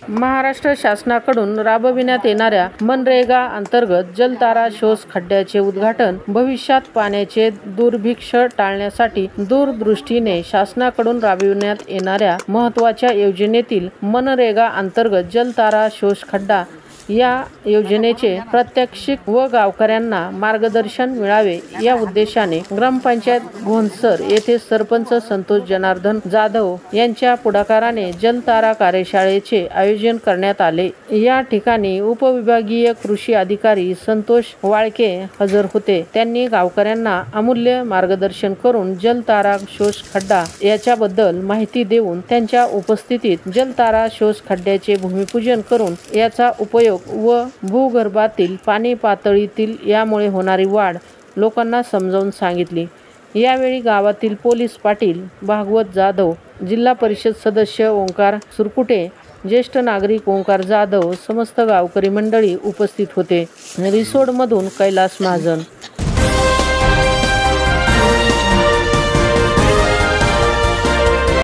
महाराष्ट्र शासनाकडून राबविण्यात येणाऱ्या मनरेगा अंतर्गत जलतारा शोष खड्ड्याचे उद्घाटन भविष्यात पाण्याचे दुर्भिक्ष टाळण्यासाठी दूरदृष्टीने शासनाकडून राबविण्यात येणाऱ्या महत्त्वाच्या योजनेतील मनरेगा अंतर्गत जलतारा शोष खड्डा या योजनेचे प्रात्यक्षिक व गावकऱ्यांना मार्गदर्शन मिळावे या उद्देशाने ग्रामपंचायत घोणसर येथे सरपंच संतोष जनार्दन जाधव यांच्या पुढाकाराने जलतारा कार्यशाळेचे आयोजन करण्यात आले। या ठिकाणी उपविभागीय कृषी अधिकारी संतोष वाळके हजर होते। त्यांनी गावकऱ्यांना अमूल्य मार्गदर्शन करून जलतारा शोष खड्डा याच्याबद्दल माहिती देऊन त्यांच्या उपस्थितीत जलतारा शोष खड्ड्याचे भूमिपूजन करून याचा उपयोग व भूगर्भातील पाणी पातळीतील यामुळे होणारी वाढ लोकांना समजावून सांगितली। यावेळी गावातील पोलीस पाटील भागवत जाधव, जिल्हा परिषद सदस्य ओंकार सुरकुटे, ज्येष्ठ नागरिक ओंकार जाधव, समस्त गावकरी मंडळी उपस्थित होते। रिसोडमधून कैलास महाजन।